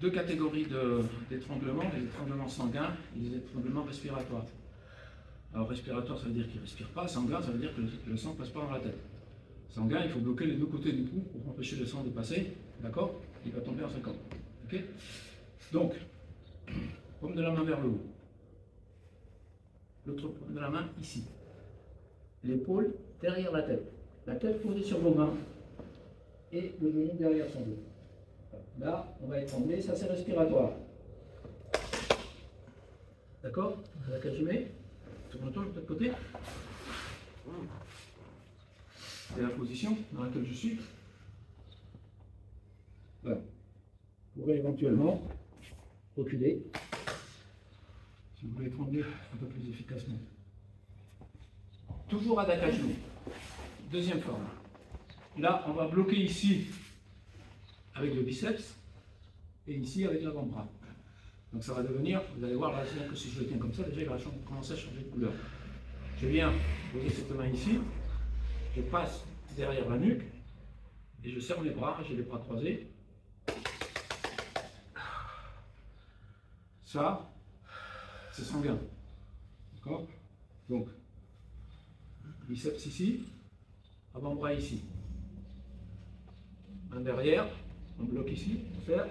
deux catégories d'étranglement, les étranglements sanguins et les étranglements respiratoires. Alors respiratoire, ça veut dire qu'il ne respire pas, sanguin, ça veut dire que le sang ne passe pas dans la tête. Sanguin, il faut bloquer les deux côtés du cou pour empêcher le sang de passer, d'accord? Il va tomber en 50. Ok? Donc, paume de la main vers le haut. L'autre paume de la main ici. L'épaule derrière la tête. La tête posée sur vos mains et le genou derrière son dos. Là, on va étrangler, ça c'est respiratoire. D'accord? À la cage du mets. Tourne-toi de l'autre côté. C'est la position dans laquelle je suis. Voilà. Vous pourrez éventuellement reculer si vous voulez étrangler un peu plus efficacement. Toujours à la genou. Deuxième forme. Là, on va bloquer ici avec le biceps et ici avec l'avant-bras. Donc ça va devenir, vous allez voir là, que si je le tiens comme ça, déjà il va commencer à changer de couleur. Je viens poser cette main ici, je passe derrière la nuque et je serre mes bras, j'ai les bras croisés. Ça, c'est sanguin. D'accord? Donc, biceps ici, avant-bras ici. Main derrière, on bloque ici, on serre.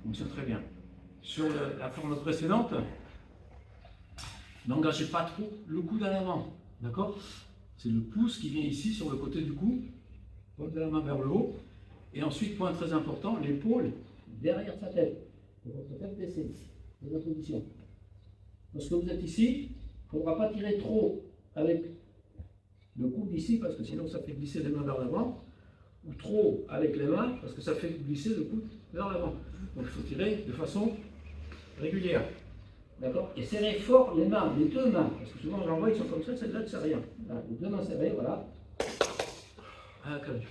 Fonctionne très bien. Sur la forme précédente, n'engagez pas trop le coude à l'avant. D'accord? C'est le pouce qui vient ici sur le côté du cou, paume de la main vers le haut. Et ensuite, point très important, l'épaule derrière sa tête. Votre tête baissée. C'est la position. Lorsque vous êtes ici, il ne faudra pas tirer trop avec le coude ici, parce que sinon ça fait glisser les mains vers l'avant, ou trop avec les mains, parce que ça fait glisser le coude vers l'avant. Donc il faut tirer de façon régulière. D'accord? Et serrez fort les mains, les deux mains, parce que souvent j'en vois, ils sont comme ça, celle-là ne sert rien. Là, les deux mains serrées, voilà. À la cage.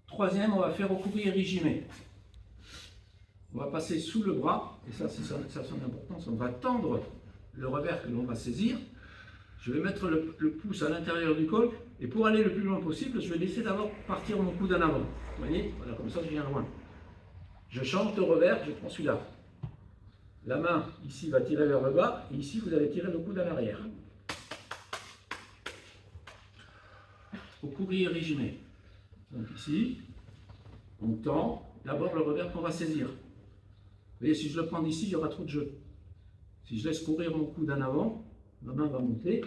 Troisième, on va faire au courrier régimé. On va passer sous le bras, et ça c'est son importance, on va tendre le revers que l'on va saisir. Je vais mettre le pouce à l'intérieur du col, et pour aller le plus loin possible, je vais laisser d'abord partir mon coude en avant. Vous voyez? Voilà, comme ça je viens loin. Je change de revers, je prends celui-là. La main ici va tirer vers le bas, et ici vous allez tirer le coude à l'arrière. Au courrier régimé. Donc ici, on tend d'abord le revers qu'on va saisir. Vous voyez, si je le prends d'ici, il y aura trop de jeu. Si je laisse courir mon coude en avant, ma main va monter,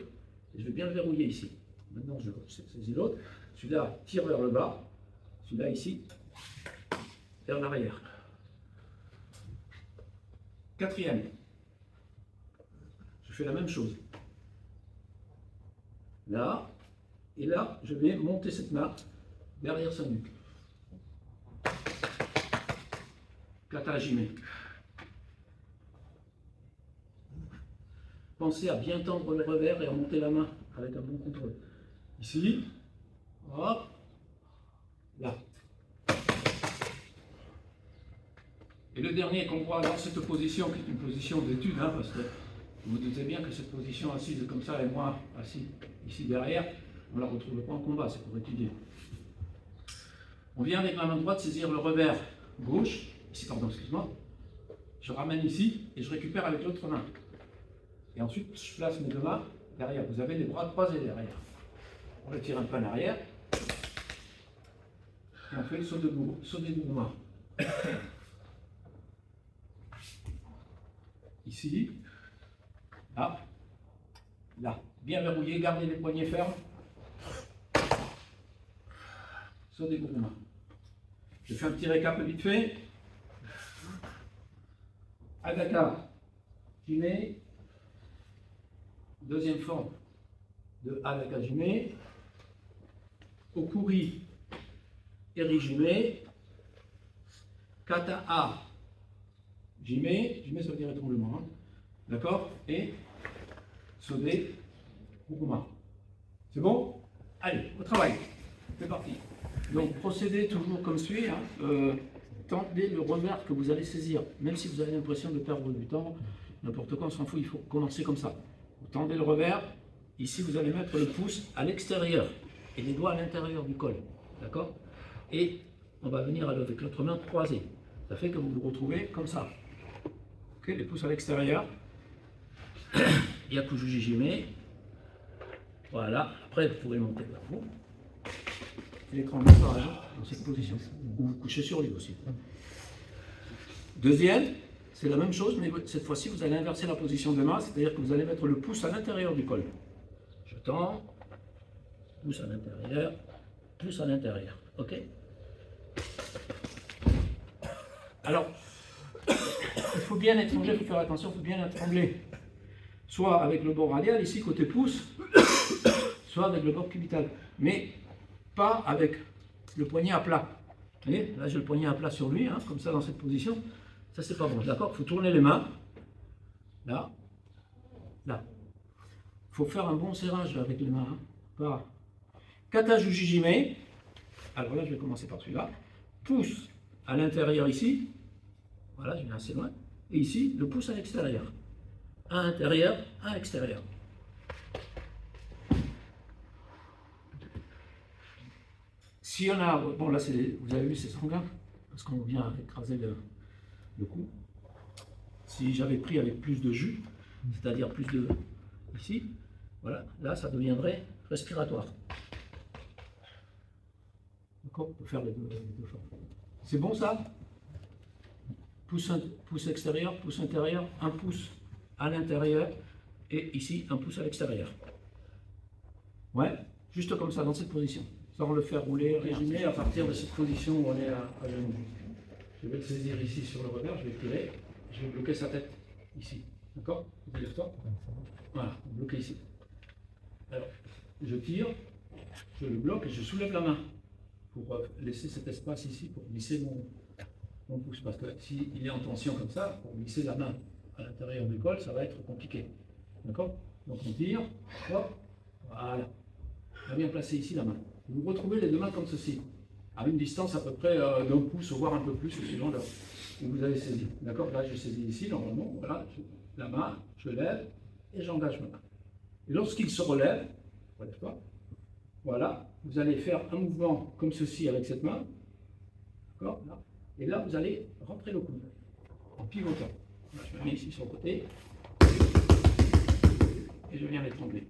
et je vais bien le verrouiller ici. Maintenant, je saisis l'autre. Celui-là tire vers le bas, celui-là ici, vers l'arrière. Quatrième, je fais la même chose. Là, et là, je vais monter cette main derrière sa nuque. Kata hajime. Pensez à bien tendre le revers et à monter la main avec un bon contrôle. Ici, hop, là. Et le dernier qu'on voit dans cette position, qui est une position d'étude, hein, parce que vous vous doutez bien que cette position assise comme ça et moi assis ici derrière, on ne la retrouve pas en combat, c'est pour étudier. On vient avec ma main droite saisir le revers gauche, ici, pardon, excuse-moi. Je ramène ici et je récupère avec l'autre main. Et ensuite, je place mes deux mains derrière. Vous avez les bras croisés derrière. On le tire un peu en arrière. Et on fait le saut de mouvement. Ici, là, là. Bien verrouillé, gardez les poignets fermes. Saut des mouvements. Je fais un petit récap vite fait. Adaka, Jime. Deuxième forme de Adaka Jime. Okuri Erijime. Kata A Jime. Jime ça veut dire étranglement. Hein. D'accord? Et Sode Kuruma. C'est bon? Allez, au travail. C'est parti. Donc procédez toujours comme suit. Hein. Tendez le revers que vous allez saisir. Même si vous avez l'impression de perdre du temps, n'importe quoi, on s'en fout, il faut commencer comme ça. Vous tendez le revers. Ici, vous allez mettre le pouce à l'extérieur et les doigts à l'intérieur du col. D'accord? Et on va venir avec l'autre main croisée. Ça fait que vous vous retrouvez comme ça. Ok, les pouces à l'extérieur. Yaku Jujijime. Voilà. Après, vous pouvez monter vers vous. L'étrangler par exemple dans cette position. Ou vous couchez sur lui aussi. Deuxième, c'est la même chose, mais cette fois-ci, vous allez inverser la position des mains, c'est-à-dire que vous allez mettre le pouce à l'intérieur du col. Je tends, pouce à l'intérieur, pouce à l'intérieur. Ok? Alors, il faut bien étrangler, il faut faire attention, il faut bien étrangler. Soit avec le bord radial, ici, côté pouce, soit avec le bord cubital. Mais pas avec le poignet à plat. Vous voyez, là, j'ai le poignet à plat sur lui, hein, comme ça, dans cette position. Ça, c'est pas bon, d'accord? Il faut tourner les mains. Là. Là. Il faut faire un bon serrage là, avec les mains. Hein. Pas. Kata Jujijime. Alors là, je vais commencer par celui-là. Pouce à l'intérieur ici. Voilà, je viens assez loin. Et ici, le pouce à l'extérieur. À l'intérieur, à l'extérieur. Si on a. Bon, là, vous avez vu, c'est sanguin. Parce qu'on vient écraser le cou. Si j'avais pris avec plus de jus, c'est-à-dire plus de ici, voilà, là ça deviendrait respiratoire. D'accord? On peut faire les deux formes. C'est bon ça? Pouce extérieur, pouce intérieur, un pouce à l'intérieur et ici un pouce à l'extérieur. Ouais, juste comme ça, dans cette position. Sans le faire rouler, régimer à partir de cette position où on est à genoux. Je vais le saisir ici sur le revers, je vais tirer, je vais bloquer sa tête ici. D'accord? Lève-toi. Voilà, bloqué ici. Alors, je tire, je le bloque et je soulève la main pour laisser cet espace ici pour glisser mon pouce. Parce que s'il est en tension comme ça, pour glisser la main à l'intérieur du col, ça va être compliqué. D'accord? Donc on tire, hop, voilà. On va bien placer ici la main. Vous retrouvez les deux mains comme ceci, à une distance à peu près d'un pouce, voire un peu plus, suivant là où vous avez saisi. D'accord? Là, j'ai saisi ici, normalement, voilà, la main, je lève et j'engage ma main. Et lorsqu'il se relève, relève-toi, voilà, vous allez faire un mouvement comme ceci avec cette main. D'accord? Là. Et là, vous allez rentrer le coude en pivotant. Là, je me mets ici sur le côté et je viens l'étrangler.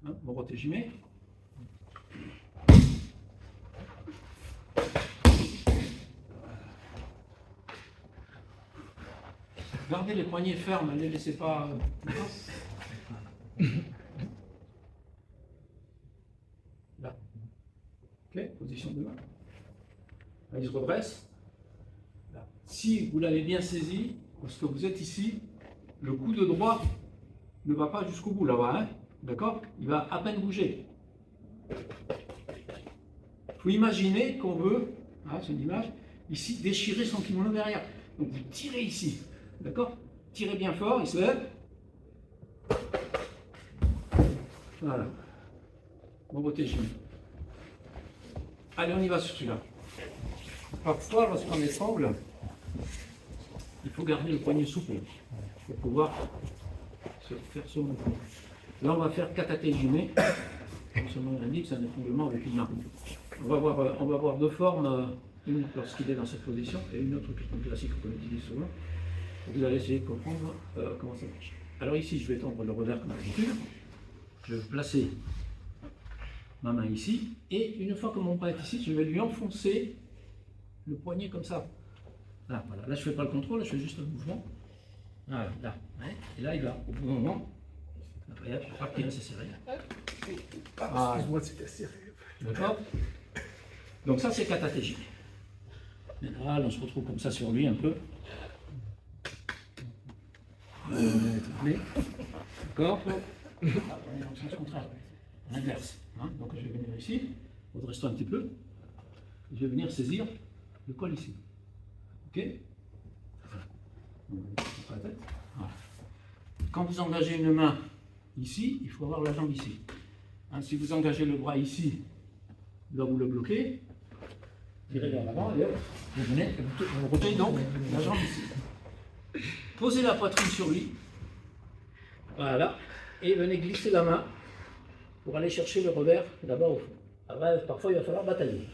Hein, Morotejime. Gardez les poignets fermes, ne les laissez pas. Là. Ok, position de main. Là, il se redresse. Là. Si vous l'avez bien saisi, parce que vous êtes ici, le coude droit ne va pas jusqu'au bout là-bas. Hein, d'accord? Il va à peine bouger. Il faut imaginer qu'on veut, hein, c'est une image, ici, déchirer son kimono derrière. Donc vous tirez ici. D'accord? Tirez bien fort, il se lève. Voilà. Bon, protégez. Allez, on y va sur celui-là. Parfois, lorsqu'on étrangle, il faut garder le poignet souple pour pouvoir faire ce mouvement. Là, on va faire katatejime. Comme son nom l'indique, c'est un étranglement avec une main. On va voir deux formes, une lorsqu'il est dans cette position et une autre classique qu'on utilise souvent. Vous allez essayer de comprendre comment ça marche. Alors ici, je vais tendre le revers comme d'habitude. Je vais placer ma main ici. Et une fois que mon bras est ici, je vais lui enfoncer le poignet comme ça. Là, voilà. Là je ne fais pas le contrôle, je fais juste un mouvement. Voilà, là. Ouais. Et là, il va au bon moment. Après, il va se serrer. Excuse-moi, c'était serré. D'accord? Donc ça, c'est katatejime. Là, on se retrouve comme ça sur lui un peu. D'accord? On est dans le sens contraire, l'inverse. Hein? Donc je vais venir ici, redresse-toi un petit peu. Je vais venir saisir le col ici. Ok? Voilà. Quand vous engagez une main ici, il faut avoir la jambe ici. Hein, si vous engagez le bras ici, là vous le bloquez, tirez vers l'avant et hop, vous venez, vous retenez donc la jambe ici. Posez la poitrine sur lui. Voilà. Et venez glisser la main pour aller chercher le revers d'abord au fond. Après, parfois, il va falloir batailler.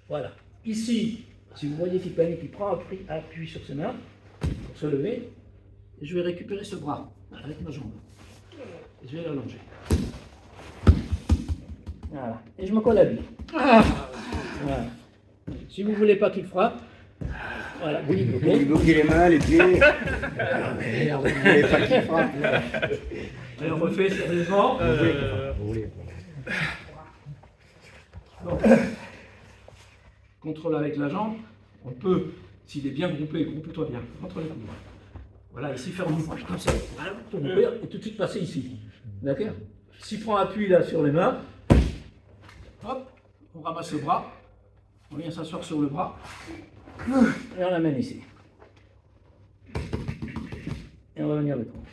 Voilà. Ici, si vous voyez qu'il panique, il prend appui sur ses mains pour se lever. Et je vais récupérer ce bras avec ma jambe. Et je vais l'allonger. Voilà. Et je me colle à lui. Voilà. Si vous ne voulez pas qu'il frappe, voilà, vous lui bloquez. Vous bloquez les mains, les pieds. Merde. Vous voulez pas qu'il frappe. Allez, on refait sérieusement. Vous voulez. Donc, contrôle avec la jambe. On peut, s'il est bien groupé, groupe-toi bien. Entre les coudes. Voilà, ici, faire un mouvement comme ça. Voilà, ton ouvrir et tout de suite passer ici. D'accord? S'il prend appui là sur les mains, hop, on ramasse le bras. On vient s'asseoir sur le bras. Et on l'amène ici. Et on va venir le prendre.